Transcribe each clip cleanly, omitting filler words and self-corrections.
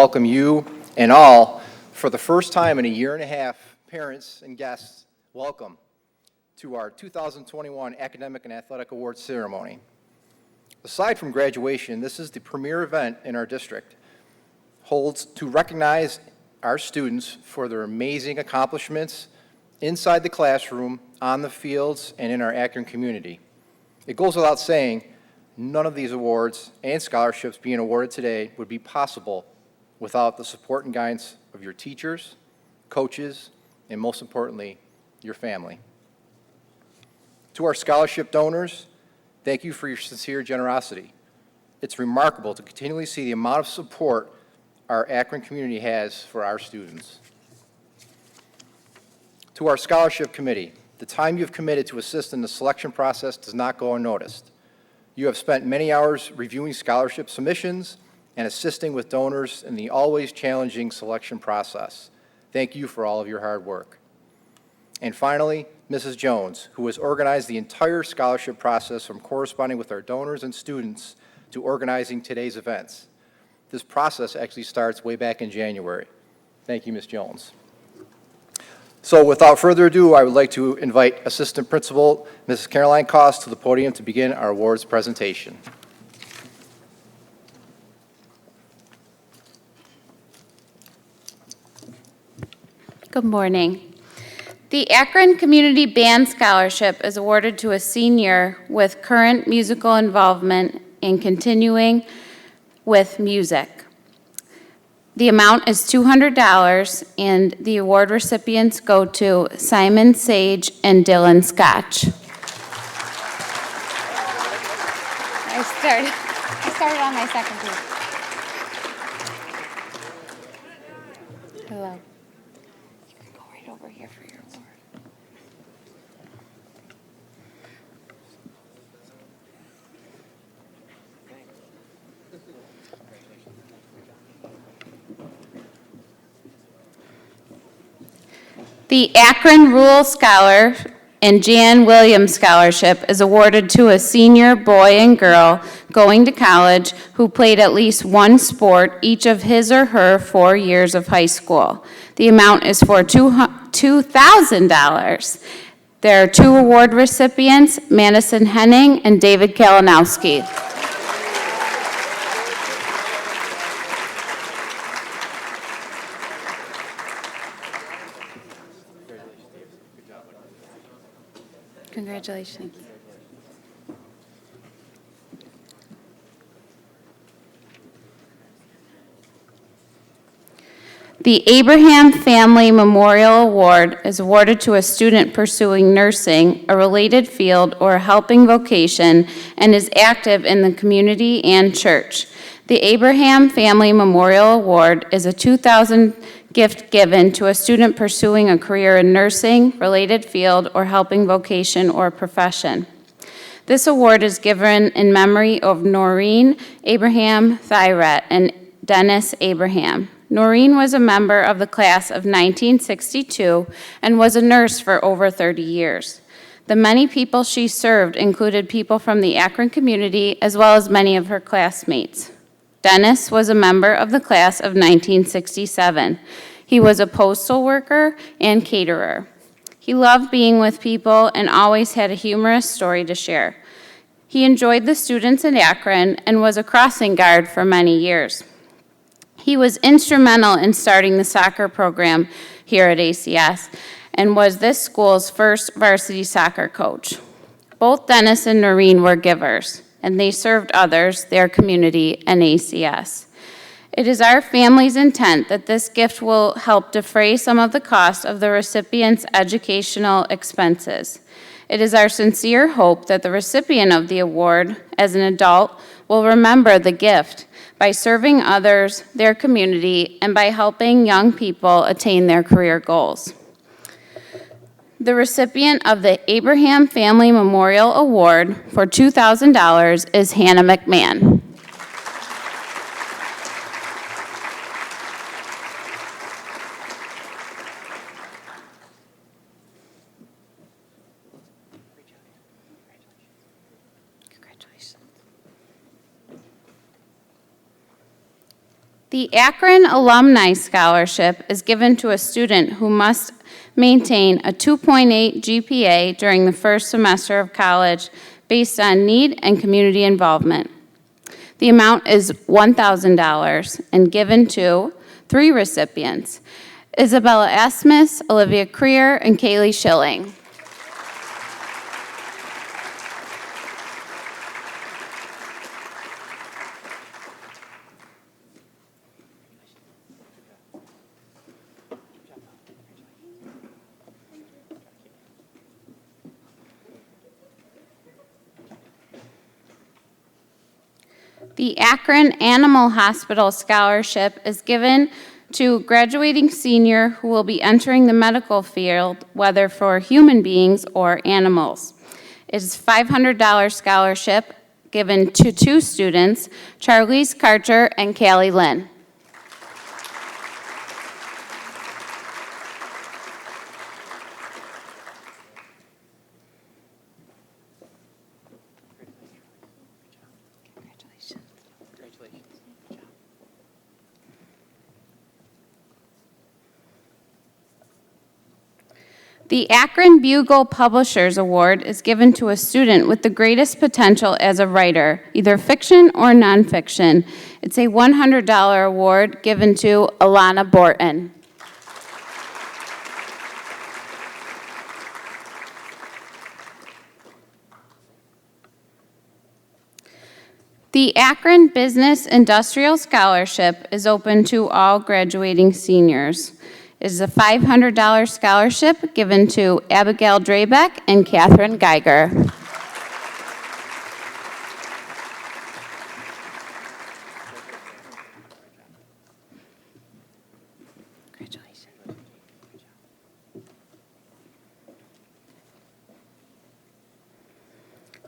welcome you and all for the first time in a year and a half. Parents and guests, welcome to our 2021 Academic and Athletic Awards ceremony. Aside from graduation, this is the premier event in our district, holds to recognize our students for their amazing accomplishments inside the classroom, on the fields, and in our Akron community. It goes without saying, none of these awards and scholarships being awarded today would be possible without the support and guidance of your teachers, coaches, and most importantly, your family. To our scholarship donors, thank you for your sincere generosity. It's remarkable to continually see the amount of support our Akron community has for our students. To our scholarship committee, the time you've committed to assist in the selection process does not go unnoticed. You have spent many hours reviewing scholarship submissions and assisting with donors in the always challenging selection process. Thank you for all of your hard work. And finally, Mrs. Jones, who has organized the entire scholarship process from corresponding with our donors and students to organizing today's events. This process actually starts way back in January. Thank you, Ms. Jones. So without further ado, I would like to invite Assistant Principal Mrs. Caroline Koss to the podium to begin our awards presentation. Good morning. The Akron Community Band Scholarship is awarded to a senior with current musical involvement and continuing with music. The amount is $200, and the award recipients go to Simon Sage and Dylan Scotch. I started on my second page. Hello. You can go right over here for your award. The Akron Rural Scholar and Jan Williams Scholarship is awarded to a senior boy and girl going to college who played at least one sport each of his or her 4 years of high school. The amount is for $2,000. There are two award recipients, Madison Henning and David Kalinowski. Congratulations. The Abraham Family Memorial Award is awarded to a student pursuing nursing, a related field, or a helping vocation, and is active in the community and church. The Abraham Family Memorial Award is a $2,000 gift given to a student pursuing a career in nursing, related field, or helping vocation or profession. This award is given in memory of Noreen Abraham Thyret and Dennis Abraham. Noreen was a member of the class of 1962 and was a nurse for over 30 years. The many people she served included people from the Akron community as well as many of her classmates. Dennis was a member of the class of 1967. He was a postal worker and caterer. He loved being with people and always had a humorous story to share. He enjoyed the students at Akron and was a crossing guard for many years. He was instrumental in starting the soccer program here at ACS and was this school's first varsity soccer coach. Both Dennis and Noreen were givers, and they served others, their community, and ACS. It is our family's intent that this gift will help defray some of the cost of the recipient's educational expenses. It is our sincere hope that the recipient of the award, as an adult, will remember the gift by serving others, their community, and by helping young people attain their career goals. The recipient of the Abraham Family Memorial Award for $2,000 is Hannah McMahon. The Akron Alumni Scholarship is given to a student who must maintain a 2.8 GPA during the first semester of college based on need and community involvement. The amount is $1,000 and given to 3 recipients: Isabella Asmus, Olivia Creer, and Kaylee Schilling. The Akron Animal Hospital Scholarship is given to a graduating senior who will be entering the medical field, whether for human beings or animals. It is a $500 scholarship given to 2 students, Charlize Karcher and Callie Lynn. The Akron Bugle Publishers Award is given to a student with the greatest potential as a writer, either fiction or nonfiction. It's a $100 award given to Alana Borton. The Akron Business Industrial Scholarship is open to all graduating seniors. It is a $500 scholarship given to Abigail Drabeck and Catherine Geiger. Congratulations.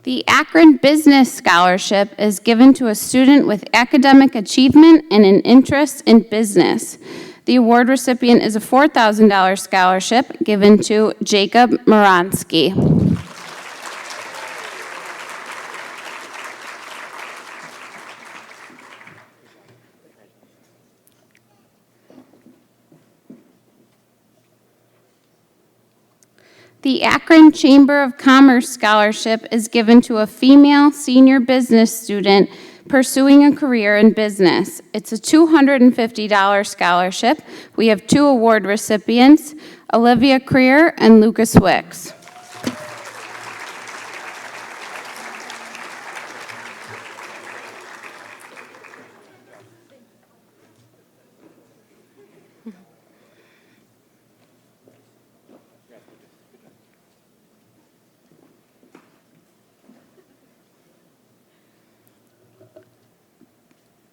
The Akron Business Scholarship is given to a student with academic achievement and an interest in business. The award recipient is a $4,000 scholarship given to Jacob Moronsky. The Akron Chamber of Commerce Scholarship is given to a female senior business student pursuing a career in business. It's a $250 scholarship. We have 2 award recipients, Olivia Creer and Lucas Wicks.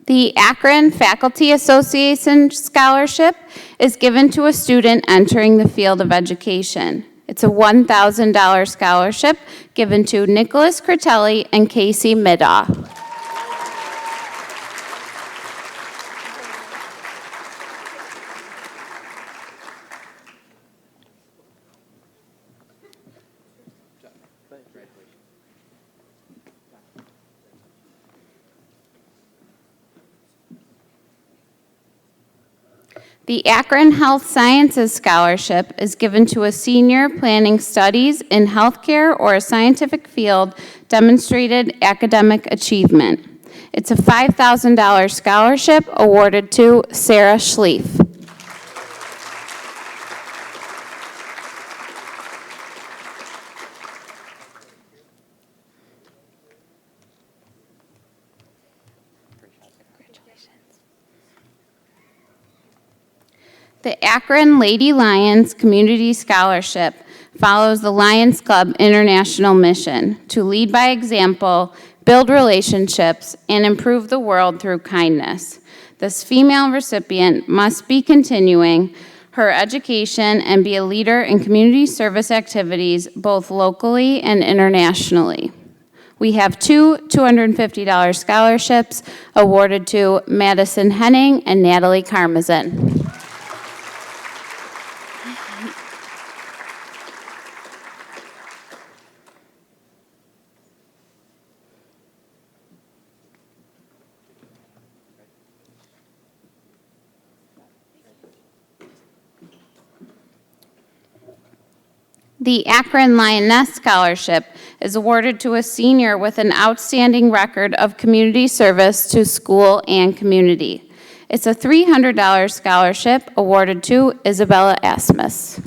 The Akron Faculty Association Scholarship is given to a student entering the field of education. It's a $1,000 scholarship given to Nicholas Critelli and Casey Middaugh. The Akron Health Sciences Scholarship is given to a senior planning studies in healthcare or a scientific field demonstrated academic achievement. It's a $5,000 scholarship awarded to Sarah Schlief. The Akron Lady Lions Community Scholarship follows the Lions Club International mission to lead by example, build relationships, and improve the world through kindness. This female recipient must be continuing her education and be a leader in community service activities both locally and internationally. We have 2 $250 scholarships awarded to Madison Henning and Natalie Karmazin. The Akron Lioness Scholarship is awarded to a senior with an outstanding record of community service to school and community. It's a $300 scholarship awarded to Isabella Asmus.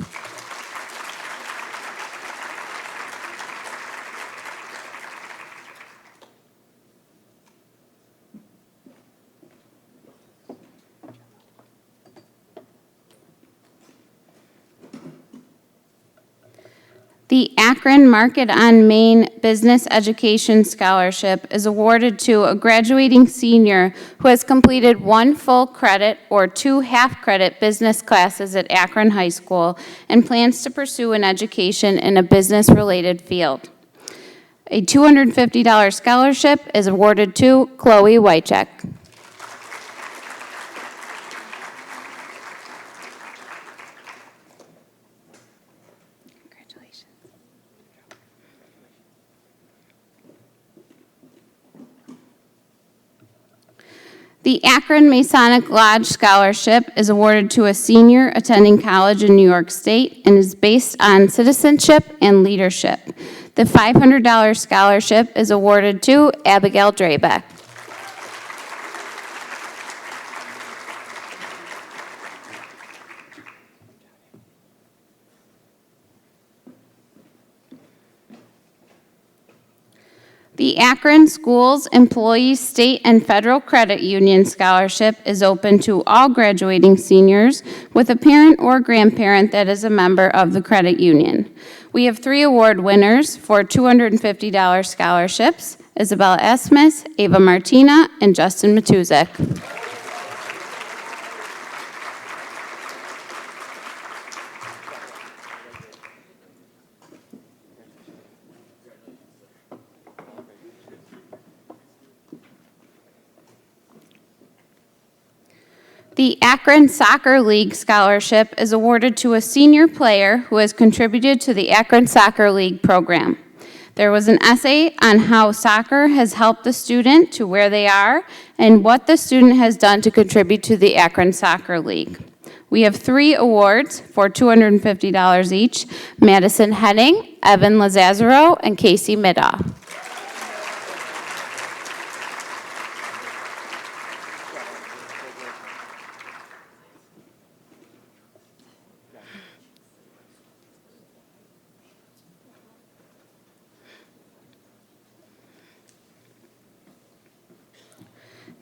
The Akron Market on Main Business Education Scholarship is awarded to a graduating senior who has completed 1 full credit or 2 half-credit business classes at Akron High School and plans to pursue an education in a business-related field. A $250 scholarship is awarded to Chloe Wycheck. The Akron Masonic Lodge Scholarship is awarded to a senior attending college in New York State and is based on citizenship and leadership. The $500 scholarship is awarded to Abigail Drabeck. The Akron Schools Employees State and Federal Credit Union Scholarship is open to all graduating seniors with a parent or grandparent that is a member of the credit union. We have 3 award winners for $250 scholarships: Isabella Asmus, Ava Martina, and Justin Matuzek. The Akron Soccer League Scholarship is awarded to a senior player who has contributed to the Akron Soccer League program. There was an essay on how soccer has helped the student to where they are and what the student has done to contribute to the Akron Soccer League. We have 3 awards for $250 each: Madison Heading, Evan Lazazzaro, and Casey Middaugh.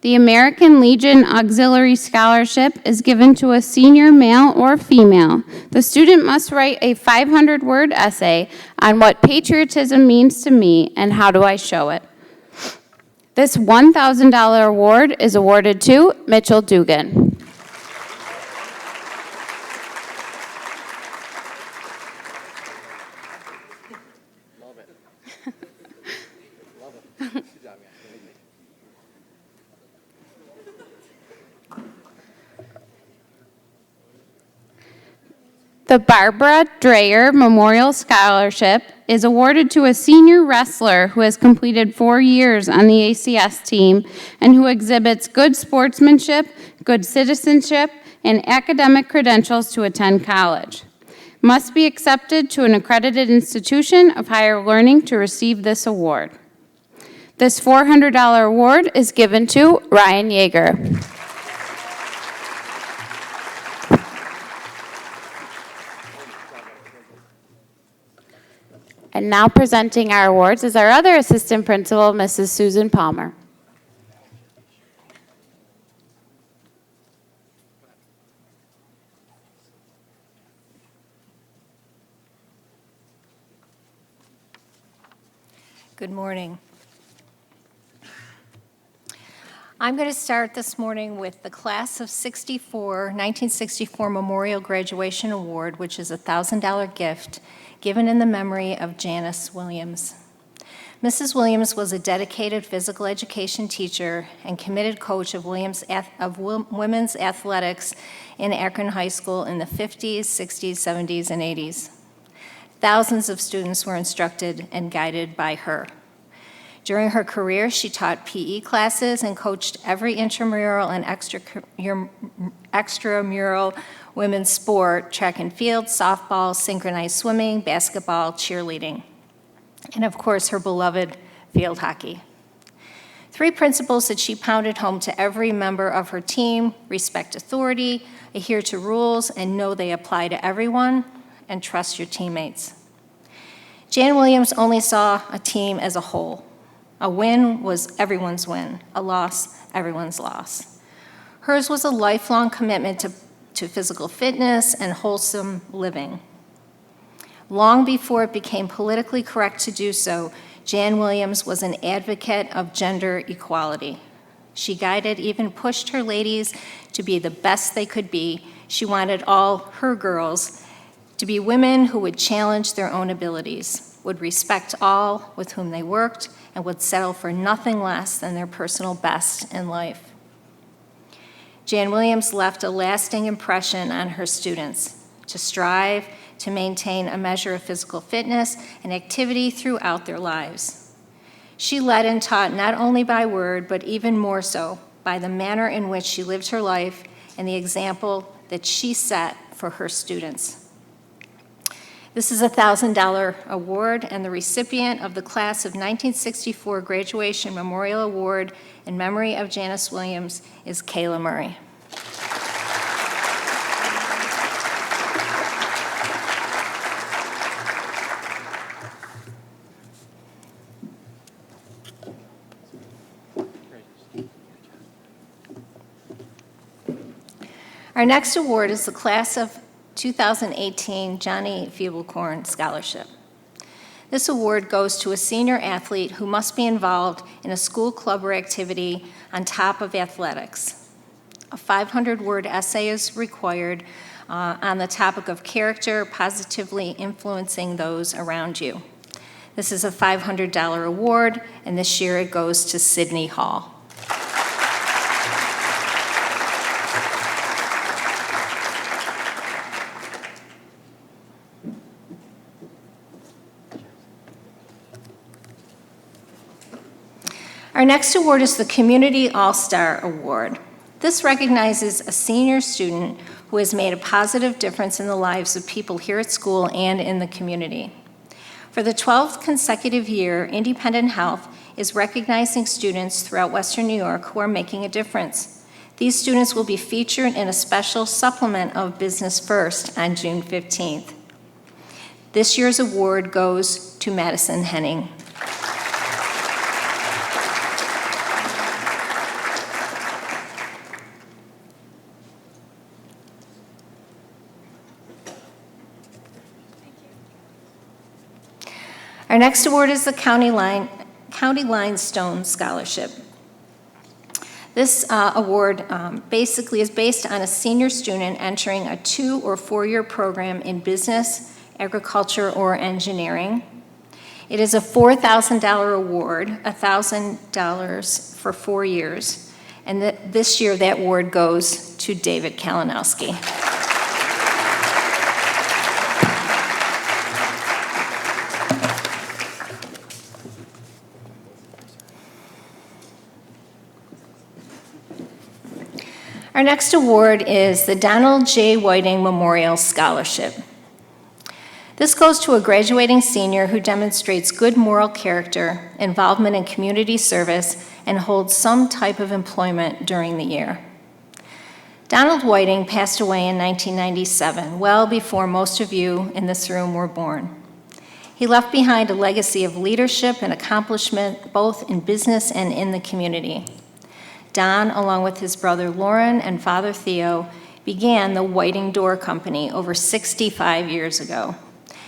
The American Legion Auxiliary Scholarship is given to a senior male or female. The student must write a 500-word essay on what patriotism means to me and how do I show it. This $1,000 award is awarded to Mitchell Dugan. The Barbara Dreyer Memorial Scholarship is awarded to a senior wrestler who has completed 4 years on the ACS team and who exhibits good sportsmanship, good citizenship, and academic credentials to attend college. Must be accepted to an accredited institution of higher learning to receive this award. This $400 award is given to Ryan Yeager. And now presenting our awards is our other assistant principal, Mrs. Susan Palmer. Good morning. I'm going to start this morning with the Class of 1964 Memorial Graduation Award, which is a $1,000 gift given in the memory of Janice Williams. Mrs. Williams was a dedicated physical education teacher and committed coach of women's athletics in Akron High School in the 50s, 60s, 70s, and 80s. Thousands of students were instructed and guided by her. During her career, she taught PE classes and coached every intramural and extramural women's sport, track and field, softball, synchronized swimming, basketball, cheerleading, and of course, her beloved field hockey. 3 principles that she pounded home to every member of her team: respect authority, adhere to rules, and know they apply to everyone, and trust your teammates. Jan Williams only saw a team as a whole. A win was everyone's win, a loss, everyone's loss. Hers was a lifelong commitment to physical fitness and wholesome living. Long before it became politically correct to do so, Jan Williams was an advocate of gender equality. She guided, even pushed her ladies to be the best they could be. She wanted all her girls to be women who would challenge their own abilities, would respect all with whom they worked, and would settle for nothing less than their personal best in life. Jan Williams left a lasting impression on her students to strive to maintain a measure of physical fitness and activity throughout their lives. She led and taught not only by word, but even more so by the manner in which she lived her life and the example that she set for her students. This is a $1,000 award, and the recipient of the class of 1964 Graduation Memorial Award in memory of Janice Williams is Kayla Murray. Our next award is the Class of 2018 Johnny Feeblecorn Scholarship. This award goes to a senior athlete who must be involved in a school club or activity on top of athletics. A 500-word essay is required on the topic of character positively influencing those around you. This is a $500 award, and this year it goes to Sydney Hall. Our next award is the Community All-Star Award. This recognizes a senior student who has made a positive difference in the lives of people here at school and in the community. For the 12th consecutive year, Independent Health is recognizing students throughout Western New York who are making a difference. These students will be featured in a special supplement of Business First on June 15th. This year's award goes to Madison Henning. Our next award is the County Limestone Scholarship. This award basically is based on a senior student entering a 2- or 4-year program in business, agriculture, or engineering. It is a $4,000 award, $1,000 for 4 years, and this year that award goes to David Kalinowski. Our next award is the Donald J. Whiting Memorial Scholarship. This goes to a graduating senior who demonstrates good moral character, involvement in community service, and holds some type of employment during the year. Donald Whiting passed away in 1997, well before most of you in this room were born. He left behind a legacy of leadership and accomplishment both in business and in the community. Don, along with his brother Lauren and father Theo, began the Whiting Door Company over 65 years ago,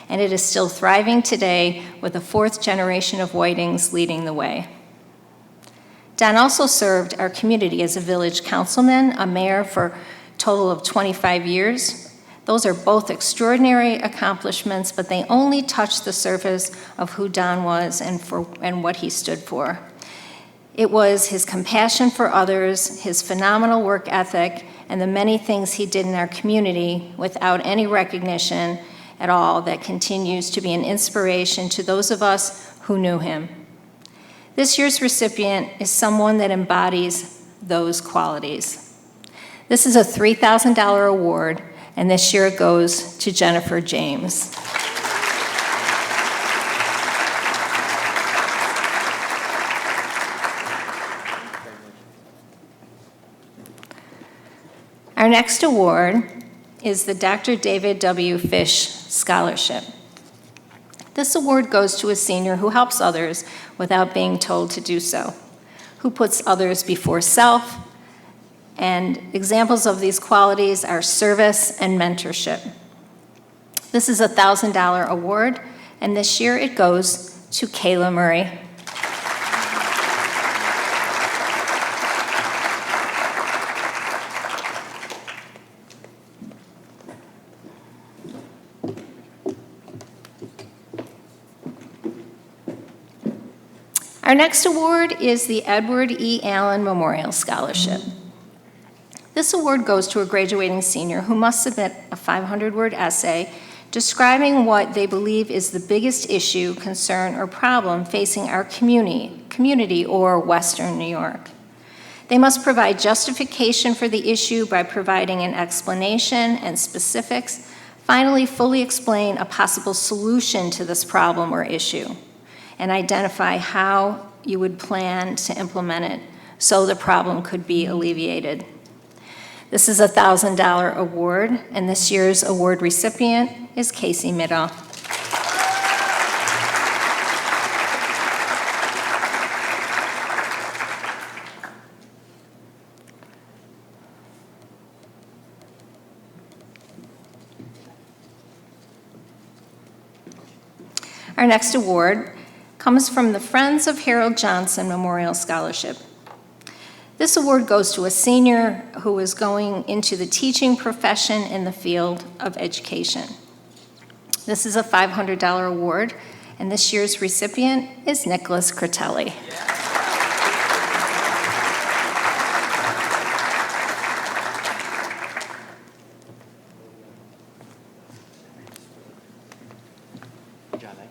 and it is still thriving today with the 4th generation of Whitings leading the way. Don also served our community as a village councilman, a mayor for a total of 25 years. Those are both extraordinary accomplishments, but they only touch the surface of who Don was and what he stood for. It was his compassion for others, his phenomenal work ethic, and the many things he did in our community without any recognition at all that continues to be an inspiration to those of us who knew him. This year's recipient is someone that embodies those qualities. This is a $3,000 award, and this year it goes to Jennifer James. Our next award is the Dr. David W. Fish Scholarship. This award goes to a senior who helps others without being told to do so, who puts others before self, and examples of these qualities are service and mentorship. This is a $1,000 award, and this year it goes to Kayla Murray. Our next award is the Edward E. Allen Memorial Scholarship. This award goes to a graduating senior who must submit a 500-word essay describing what they believe is the biggest issue, concern, or problem facing our community or Western New York. They must provide justification for the issue by providing an explanation and specifics, finally fully explain a possible solution to this problem or issue, and identify how you would plan to implement it so the problem could be alleviated. This is a $1,000 award, and this year's award recipient is Casey Middle. Our next award comes from the Friends of Harold Johnson Memorial Scholarship. This award goes to a senior who is going into the teaching profession in the field of education. This is a $500 award, and this year's recipient is Nicholas Critelli.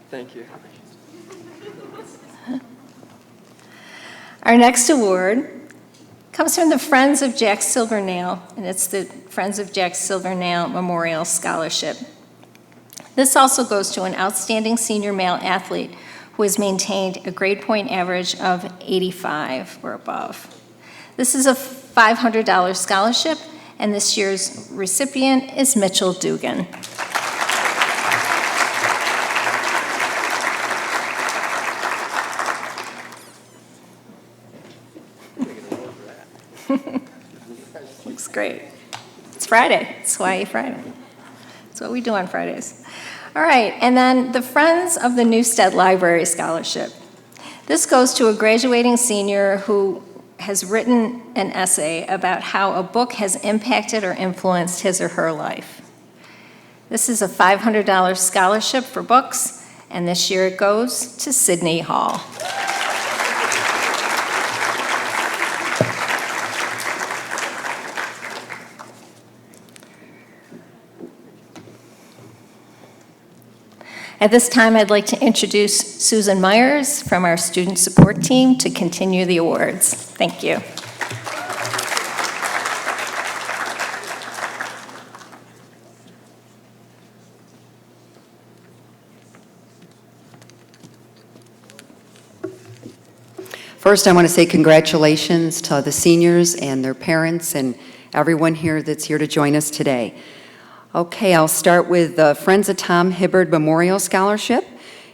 Thank you. Our next award comes from the Friends of Jack Silvernail, and it's the Friends of Jack Silvernail Memorial Scholarship. This also goes to an outstanding senior male athlete who has maintained a grade point average of 85 or above. This is a $500 scholarship, and this year's recipient is Mitchell Dugan. Looks great. It's Friday. It's Hawaii Friday. That's what we do on Fridays. All right, and then the Friends of the Newstead Library Scholarship. This goes to a graduating senior who has written an essay about how a book has impacted or influenced his or her life. This is a $500 scholarship for books, and this year it goes to Sydney Hall. At this time, I'd like to introduce Susan Myers from our student support team to continue the awards. Thank you. First, I want to say congratulations to the seniors and their parents and everyone here that's here to join us today. Okay, I'll start with the Friends of Tom Hibbard Memorial Scholarship.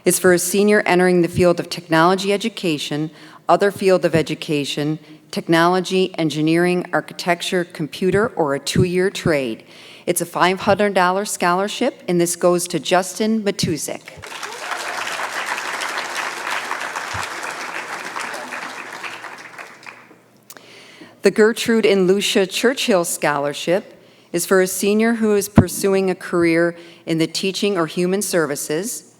It's for a senior entering the field of technology education, other field of education, technology, engineering, architecture, computer, or a 2-year trade. It's a $500 scholarship, and this goes to Justin Matusik. The Gertrude and Lucia Churchill Scholarship is for a senior who is pursuing a career in the teaching or human services.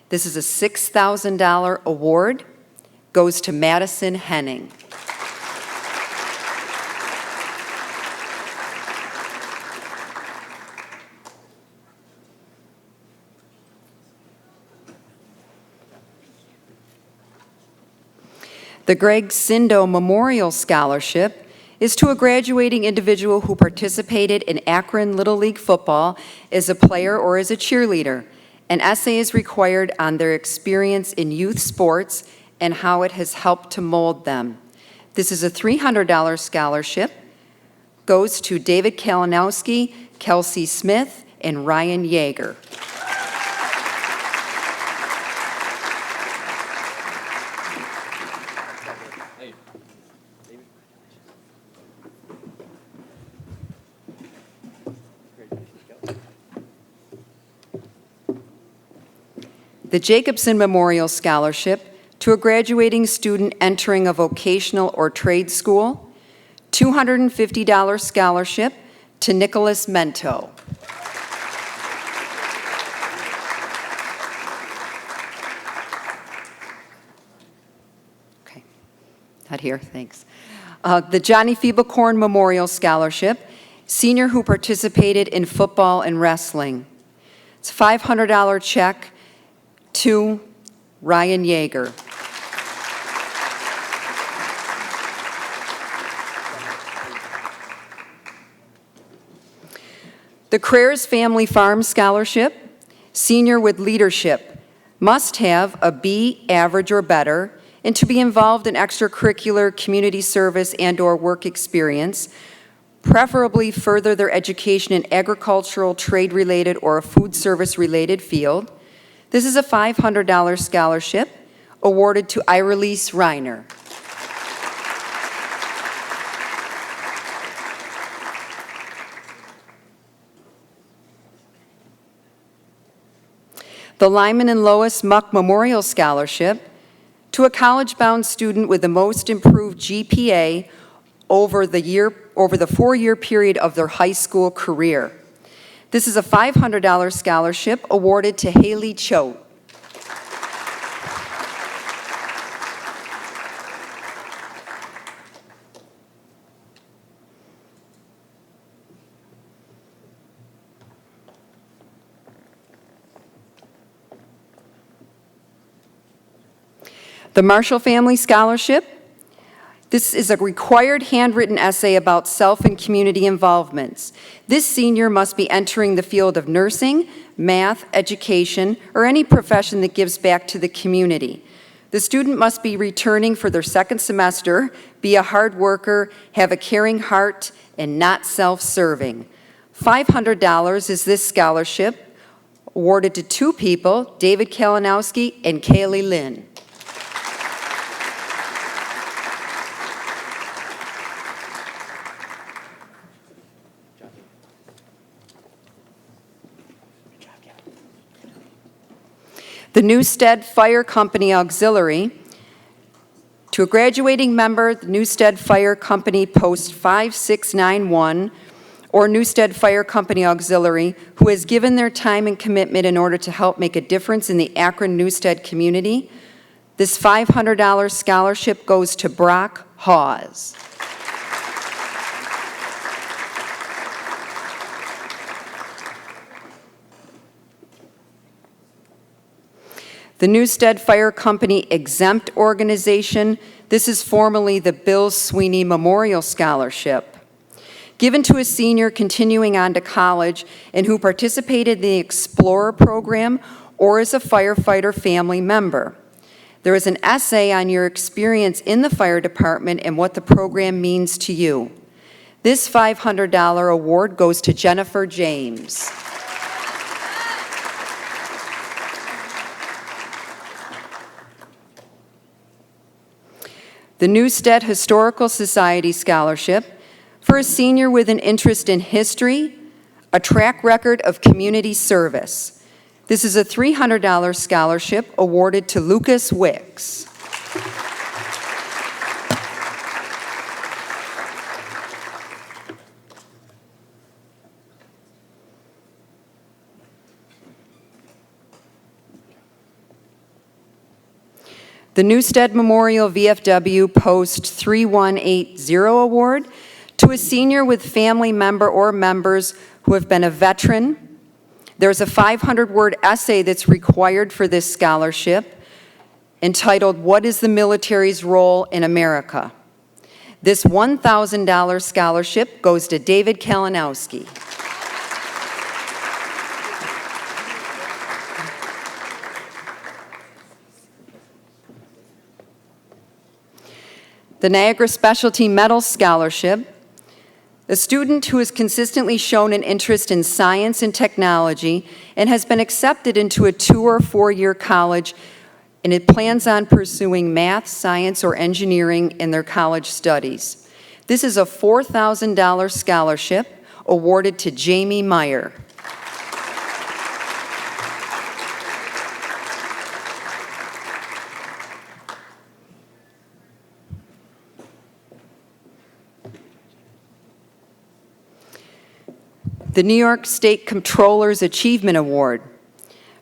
This is a $6,000 award, goes to Madison Henning. The Greg Sindo Memorial Scholarship is to a graduating individual who participated in Akron Little League football as a player or as a cheerleader. An essay is required on their experience in youth sports and how it has helped to mold them. This is a $300 scholarship, goes to David Kalinowski, Kelsey Smith, and Ryan Yeager. The Jacobson Memorial Scholarship to a graduating student entering a vocational or trade school. $250 scholarship to Nicholas Mento. Okay, not here, thanks. The Johnny Feeble-Corn Memorial Scholarship, senior who participated in football and wrestling. It's a $500 check to Ryan Yeager. The Craiers Family Farm Scholarship, senior with leadership, must have a B average or better, and to be involved in extracurricular community service and/or work experience, preferably further their education in agricultural, trade-related, or a food service-related field. This is a $500 scholarship awarded to Irelise Reiner. The Lyman and Lois Muck Memorial Scholarship to a college-bound student with the most improved GPA over the 4-year period of their high school career. This is a $500 scholarship awarded to Haley Choate. The Marshall Family Scholarship. This is a required handwritten essay about self and community involvements. This senior must be entering the field of nursing, math, education, or any profession that gives back to the community. The student must be returning for their second semester, be a hard worker, have a caring heart, and not self-serving. $500 is this scholarship, awarded to 2 people, David Kalinowski and Kaylee Lynn. The Newstead Fire Company Auxiliary, to a graduating member, the Newstead Fire Company Post 5691, or Newstead Fire Company Auxiliary, who has given their time and commitment in order to help make a difference in the Akron-Newstead community. This $500 scholarship goes to Brock Hawes. The Newstead Fire Company Exempt Organization, this is formerly the Bill Sweeney Memorial Scholarship, given to a senior continuing on to college and who participated in the Explorer program or as a firefighter family member. There is an essay on your experience in the fire department and what the program means to you. This $500 award goes to Jennifer James. The Newstead Historical Society Scholarship for a senior with an interest in history, a track record of community service. This is a $300 scholarship awarded to Lucas Wicks. The Newstead Memorial VFW Post 3180 Award to a senior with family member or members who have been a veteran. There's a 500-word essay that's required for this scholarship. entitled, "What is the Military's Role in America?" This $1,000 scholarship goes to David Kalinowski. The Niagara Specialty Medal Scholarship, a student who has consistently shown an interest in science and technology and has been accepted into a 2- or 4-year college, and it plans on pursuing math, science, or engineering in their college studies. This is a $4,000 scholarship awarded to Jamie Meyer. The New York State Comptroller's Achievement Award,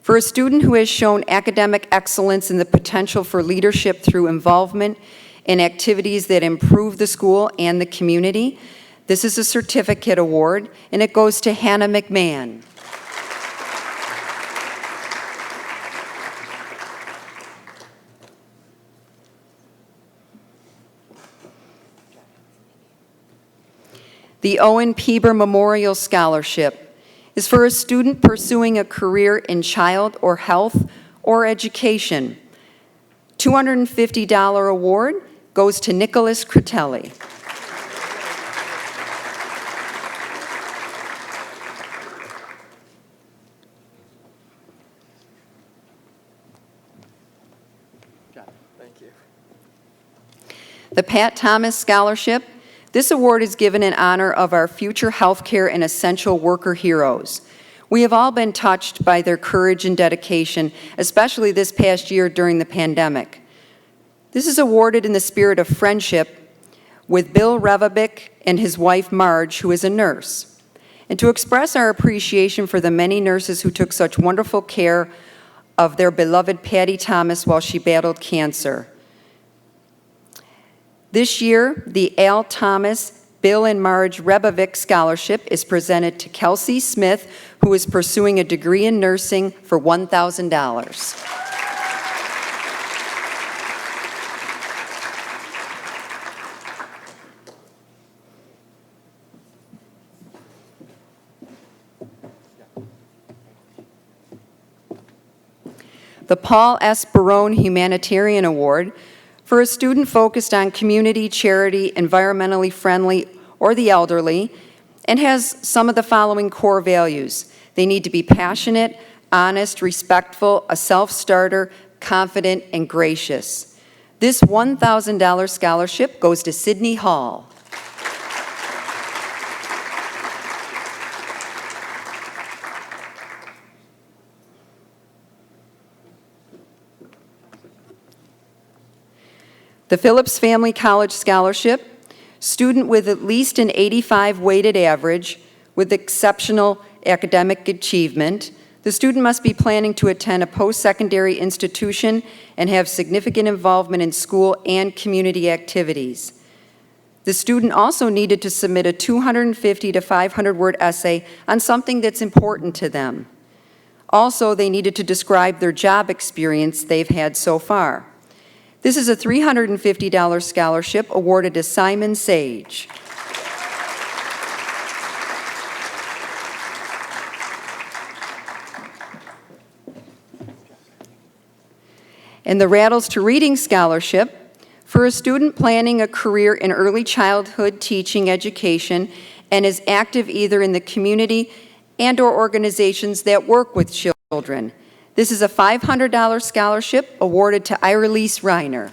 for a student who has shown academic excellence and the potential for leadership through involvement in activities that improve the school and the community. This is a certificate award, and it goes to Hannah McMahon. The Owen Peeber Memorial Scholarship is for a student pursuing a career in child or health or education. $250 award goes to Nicholas Critelli. Thank you. The Pat Thomas Scholarship. This award is given in honor of our future healthcare and essential worker heroes. We have all been touched by their courage and dedication, especially this past year during the pandemic. This is awarded in the spirit of friendship with Bill Revabic and his wife Marge, who is a nurse, and to express our appreciation for the many nurses who took such wonderful care of their beloved Patty Thomas while she battled cancer. This year, the Al Thomas, Bill and Marge Rebavic Scholarship is presented to Kelsey Smith, who is pursuing a degree in nursing for $1,000. The Paul S. Barone Humanitarian Award, for a student focused on community, charity, environmentally friendly, or the elderly, and has some of the following core values. They need to be passionate, honest, respectful, a self-starter, confident, and gracious. This $1,000 scholarship goes to Sydney Hall. The Phillips Family College Scholarship, student with at least an 85 weighted average with exceptional academic achievement. The student must be planning to attend a post-secondary institution and have significant involvement in school and community activities. The student also needed to submit a 250 to 500-word essay on something that's important to them. Also, they needed to describe their job experience they've had so far. This is a $350 scholarship awarded to Simon Sage. And the Rattles to Reading Scholarship, for a student planning a career in early childhood teaching education and is active either in the community and/or organizations that work with children. This is a $500 scholarship awarded to Irelise Reiner.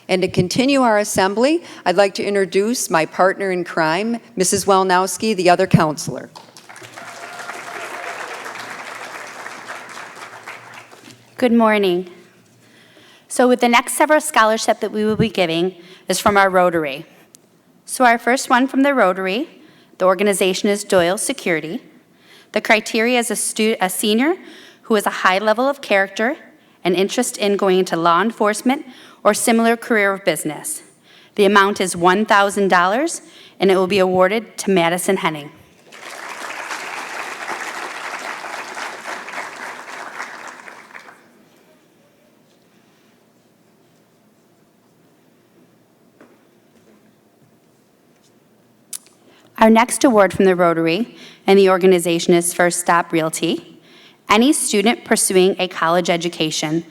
And to continue our assembly, I'd like to introduce my partner in crime, Mrs. Welnowski, the other counselor. Good morning. So with the next several scholarship that we will be giving is from our Rotary. So our first one from the Rotary, the organization is Doyle Security. The criteria is a senior who has a high level of character and interest in going into law enforcement or similar career of business. The amount is $1,000, and it will be awarded to Madison Henning. Our next award from the Rotary and the organization is First Stop Realty. Any student pursuing a college education.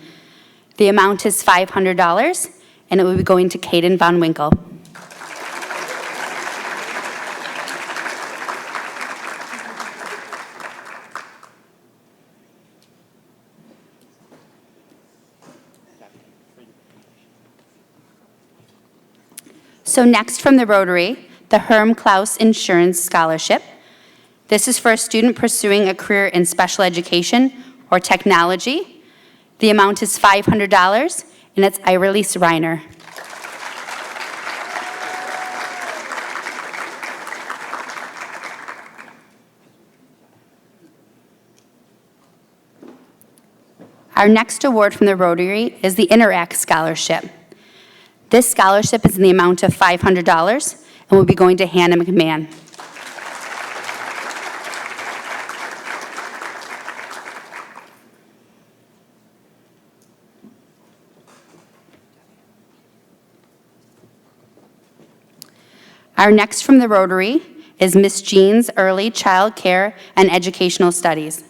The amount is $500, and it will be going to Caden Von Winkle. So next from the Rotary, the Herm Klaus Insurance Scholarship. This is for a student pursuing a career in special education or technology. The amount is $500, and it's Irelise Reiner. Our next award from the Rotary is the Interact Scholarship. This scholarship is in the amount of $500 and will be going to Hannah McMahon. Our next from the Rotary is Miss Jean's Early Child Care and Educational Studies.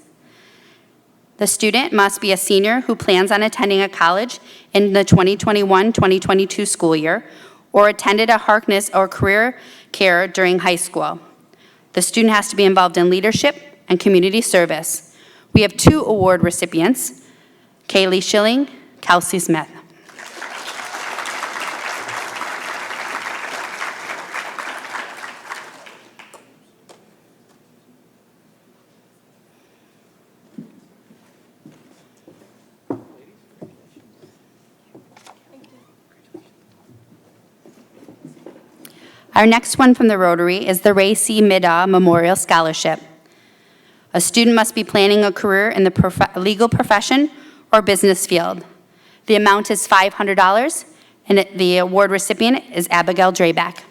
The student must be a senior who plans on attending a college in the 2021-2022 school year or attended a Harkness or career care during high school. The student has to be involved in leadership and community service. We have 2 award recipients, Kaylee Schilling, Kelsey Smith. Our next one from the Rotary is the Ray C. Middaugh Memorial Scholarship. A student must be planning a career in the legal profession or business field. The amount is $500, and the award recipient is Abigail Draback.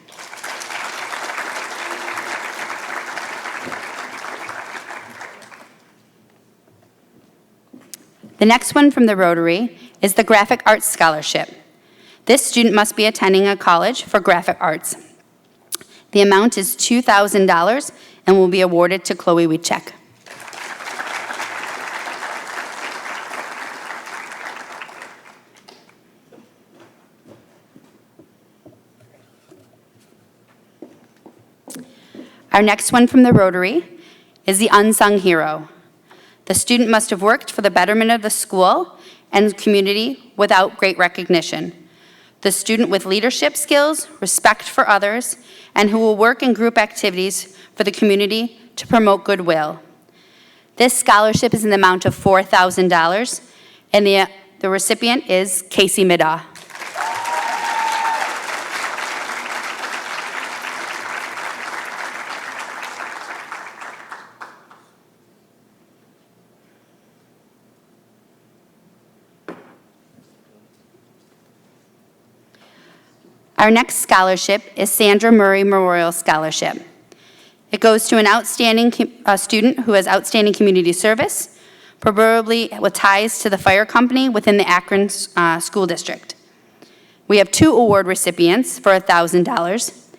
The next one from the Rotary is the Graphic Arts Scholarship. This student must be attending a college for graphic arts. The amount is $2,000 and will be awarded to Chloe Wieczek. Our next one from the Rotary is the Unsung Hero. The student must have worked for the betterment of the school and community without great recognition. The student with leadership skills, respect for others, and who will work in group activities for the community to promote goodwill. This scholarship is in the amount of $4,000, and the recipient is Casey Middaugh. Our next scholarship is Sandra Murray Memorial Scholarship. It goes to an outstanding student who has outstanding community service, preferably with ties to the fire company within the Akron School District. We have 2 award recipients for $1,000,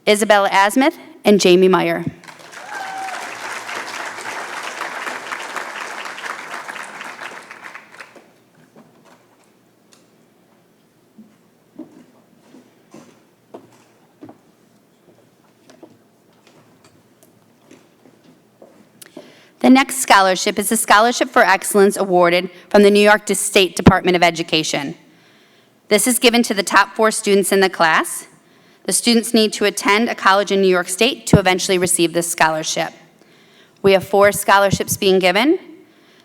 Isabella Asmuth and Jamie Meyer. The next scholarship is the Scholarship for Excellence awarded from the New York State Department of Education. This is given to the top 4 students in the class. The students need to attend a college in New York State to eventually receive this scholarship. We have 4 scholarships being given.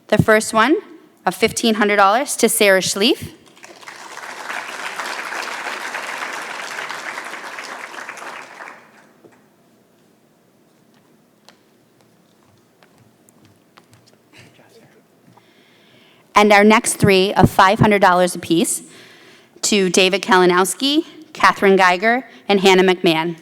The first one of $1,500 to Sarah Schlief. And our next 3 of $500 apiece to David Kalinowski, Catherine Geiger, and Hannah McMahon.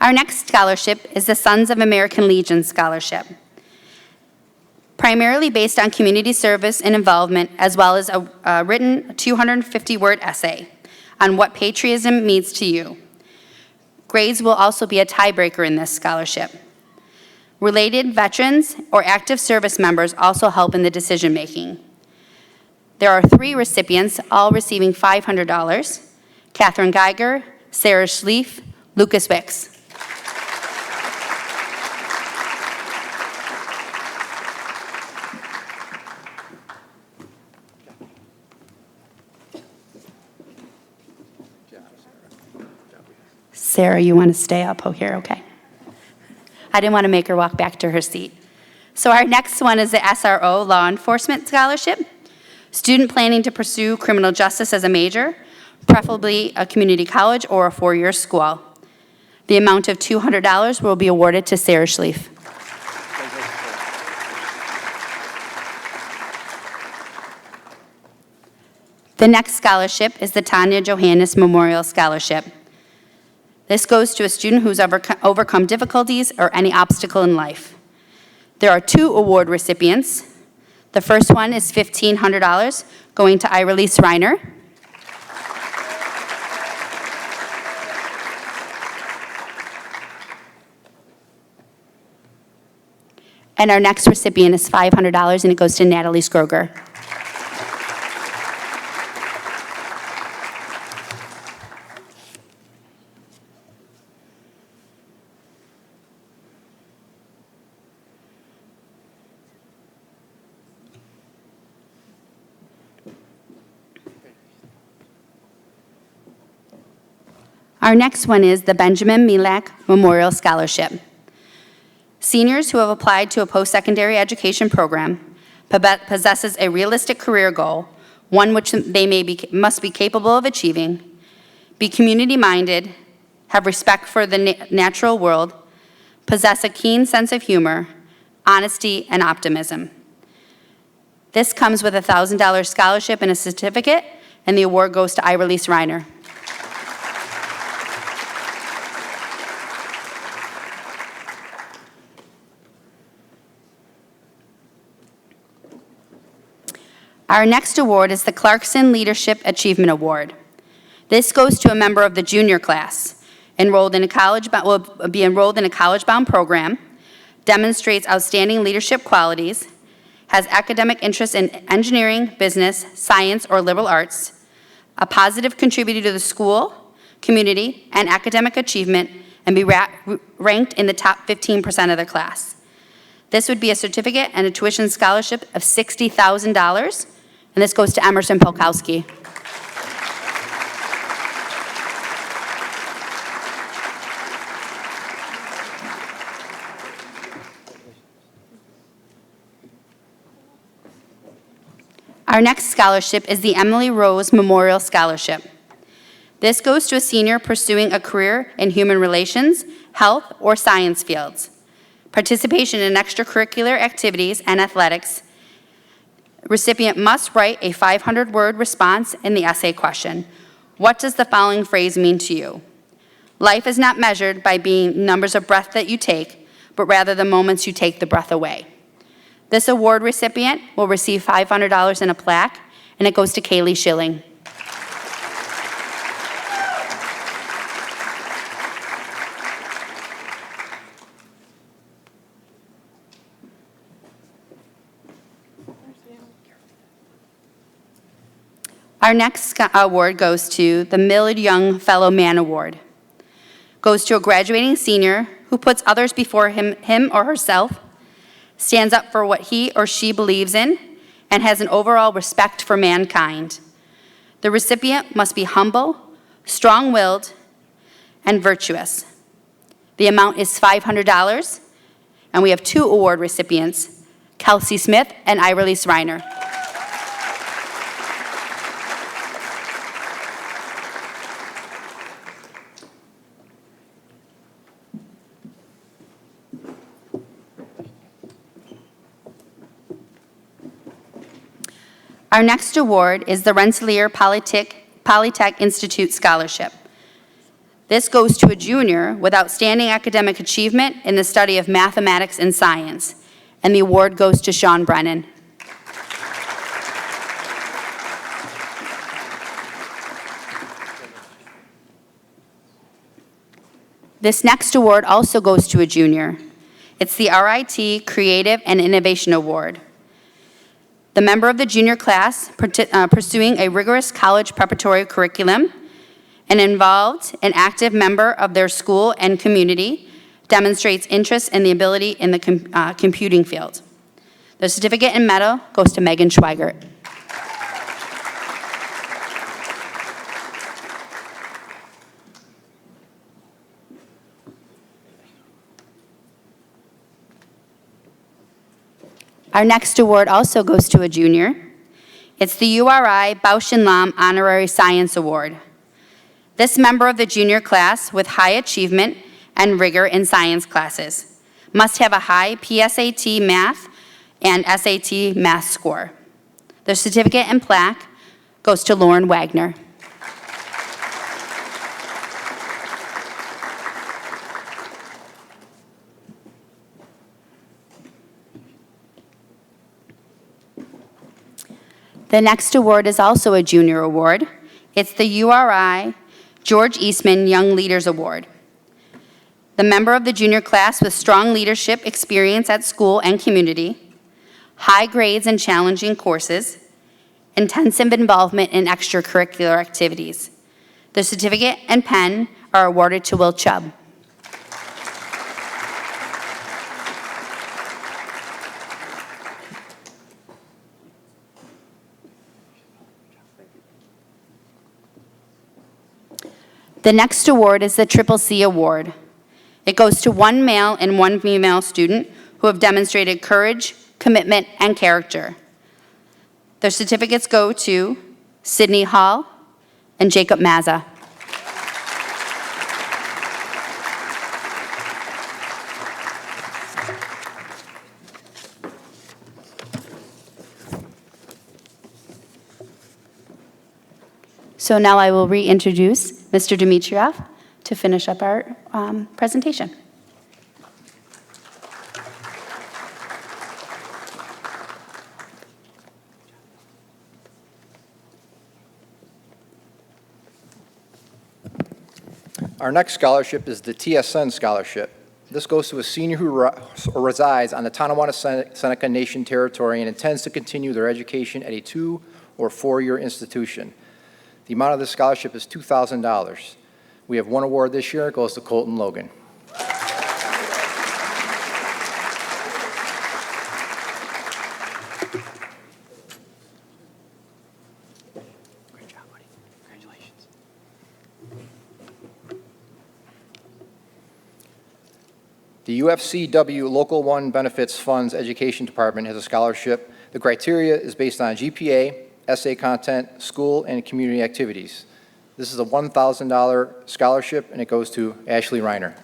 Our next scholarship is the Sons of American Legion Scholarship, primarily based on community service and involvement, as well as a written 250-word essay on what patriotism means to you. Grades will also be a tiebreaker in this scholarship. Related veterans or active service members also help in the decision-making. There are 3 recipients, all receiving $500: Catherine Geiger, Sarah Schlief, Lucas Wicks. Sarah, you want to stay up here? Okay. I didn't want to make her walk back to her seat. So our next one is the SRO Law Enforcement Scholarship. Student planning to pursue criminal justice as a major, preferably a community college or a 4-year school. The amount of $200 will be awarded to Sarah Schlief. The next scholarship is the Tanya Johannes Memorial Scholarship. This goes to a student who's overcome difficulties or any obstacle in life. There are 2 award recipients. The first one is $1,500 going to Irelise Reiner. And our next recipient is $500, and it goes to Natalie Skroger. Our next one is the Benjamin Milak Memorial Scholarship. Seniors who have applied to a post-secondary education program possesses a realistic career goal, one which they must be capable of achieving, be community-minded, have respect for the natural world, possess a keen sense of humor, honesty, and optimism. This comes with a $1,000 scholarship and a certificate, and the award goes to Irelise Reiner. Our next award is the Clarkson Leadership Achievement Award. This goes to a member of the junior class, will be enrolled in a college-bound program, demonstrates outstanding leadership qualities, has academic interests in engineering, business, science, or liberal arts, a positive contributor to the school, community, and academic achievement, and be ranked in the top 15% of their class. This would be a certificate and a tuition scholarship of $60,000, and this goes to Emerson Polkowski. Our next scholarship is the Emily Rose Memorial Scholarship. This goes to a senior pursuing a career in human relations, health, or science fields. Participation in extracurricular activities and athletics. Recipient must write a 500-word response in the essay question. What does the following phrase mean to you? Life is not measured by being numbers of breath that you take, but rather the moments you take the breath away. This award recipient will receive $500 in a plaque, and it goes to Kaylee Schilling. Our next award goes to the Millard Young Fellow Man Award. Goes to a graduating senior who puts others before him or herself, stands up for what he or she believes in, and has an overall respect for mankind. The recipient must be humble, strong-willed, and virtuous. The amount is $500, and we have 2 award recipients, Kelsey Smith and Irelise Reiner. Our next award is the Rensselaer Polytech Institute Scholarship. This goes to a junior with outstanding academic achievement in the study of mathematics and science, and the award goes to Sean Brennan. This next award also goes to a junior. It's the RIT Creative and Innovation Award. The member of the junior class pursuing a rigorous college preparatory curriculum, an involved and active member of their school and community, demonstrates interest and the ability in the computing field. The certificate and medal goes to Megan Schweigert. Our next award also goes to a junior. It's the URI Bausch and Lomb Honorary Science Award. This member of the junior class with high achievement and rigor in science classes must have a high PSAT math and SAT math score. The certificate and plaque goes to Lauren Wagner. The next award is also a junior award. It's the URI George Eastman Young Leaders Award. The member of the junior class with strong leadership experience at school and community, high grades in challenging courses, intensive involvement in extracurricular activities. The certificate and pen are awarded to Will Chubb. The next award is the Triple C Award. It goes to one male and one female student who have demonstrated courage, commitment, and character. Their certificates go to Sydney Hall and Jacob Mazza. So now I will reintroduce Mr. Dimitrov to finish up our presentation. Our next scholarship is the TSN Scholarship. This goes to a senior who resides on the Tonawanda-Seneca Nation territory and intends to continue their education at a 2- or 4-year institution. The amount of this scholarship is $2,000. We have one award this year. It goes to Colton Logan. Great job, buddy. Congratulations. The UFCW Local 1 Benefits Funds Education Department has a scholarship. The criteria is based on GPA, essay content, school, and community activities. This is a $1,000 scholarship, and it goes to Ashley Reiner.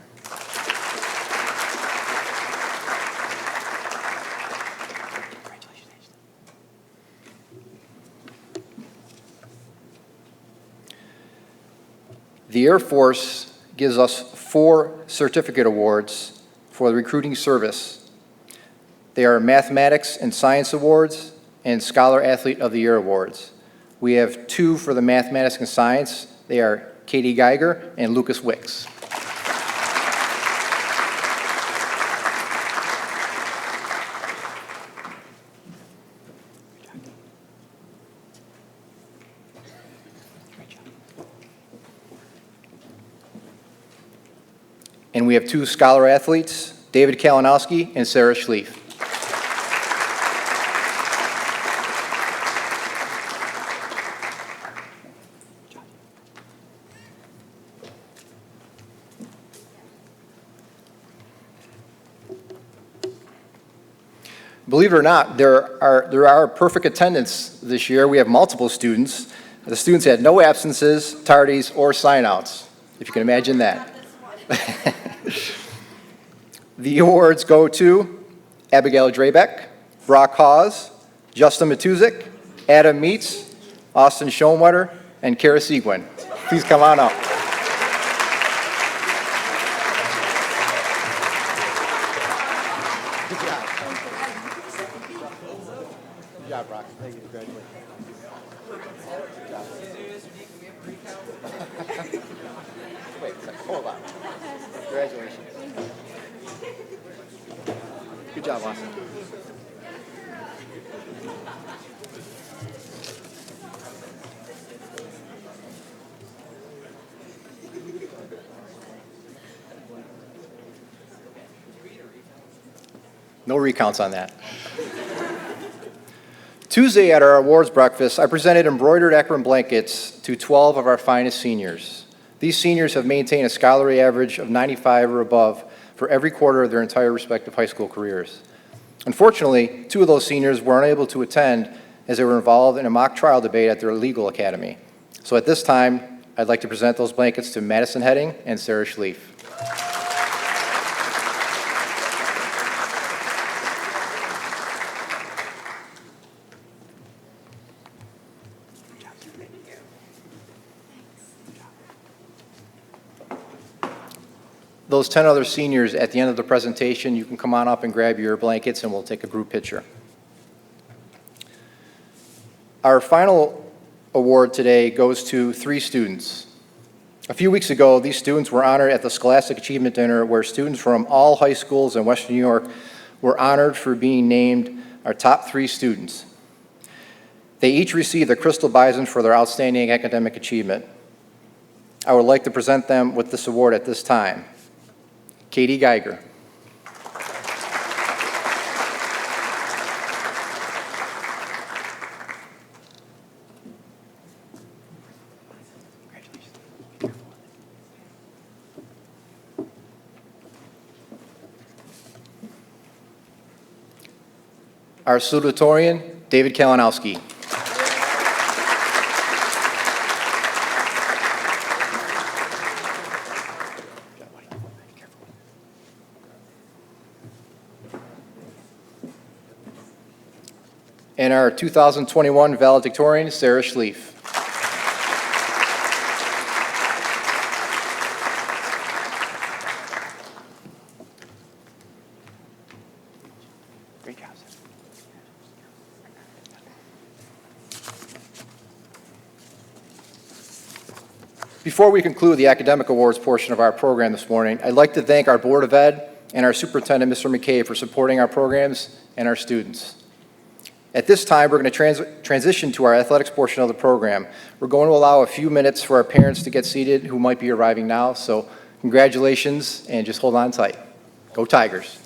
The Air Force gives us 4 certificate awards for the recruiting service. They are Mathematics and Science Awards and Scholar Athlete of the Year Awards. We have 2 for the Mathematics and Science. They are Katie Geiger and Lucas Wicks. And we have 2 Scholar Athletes, David Kalinowski and Sarah Schlief. Believe it or not, there are perfect attendance this year. We have multiple students. The students had no absences, tardies, or sign-outs, if you can imagine that. The awards go to Abigail Drabeck, Brock Hawes, Justin Matuzik, Adam Meets, Austin Schoenwetter, and Kara Seguin. Please come on up. Good job. Good job, Brock. Thank you. Congratulations. Wait, hold on. Congratulations. Good job, Austin. No recounts on that. Tuesday at our awards breakfast, I presented embroidered Akron blankets to 12 of our finest seniors. These seniors have maintained a scholarly average of 95 or above for every quarter of their entire respective high school careers. Unfortunately, 2 of those seniors were unable to attend as they were involved in a mock trial debate at their legal academy. So at this time, I'd like to present those blankets to Madison Heading and Sarah Schlief. Those 10 other seniors, at the end of the presentation, you can come on up and grab your blankets and we'll take a group picture. Our final award today goes to 3 students. A few weeks ago, these students were honored at the Scholastic Achievement Dinner, where students from all high schools in Western New York were honored for being named our top 3 students. They each received a Crystal Bison for their outstanding academic achievement. I would like to present them with this award at this time. Katie Geiger. Our salutatorian, David Kalinowski. And our 2021 valedictorian, Sarah Schlief. Great job. Before we conclude the academic awards portion of our program this morning, I'd like to thank our Board of Ed and our Superintendent, Mr. McKay, for supporting our programs and our students. At this time, we're going to transition to our athletics portion of the program. We're going to allow a few minutes for our parents to get seated who might be arriving now, so congratulations and just hold on tight. Go Tigers.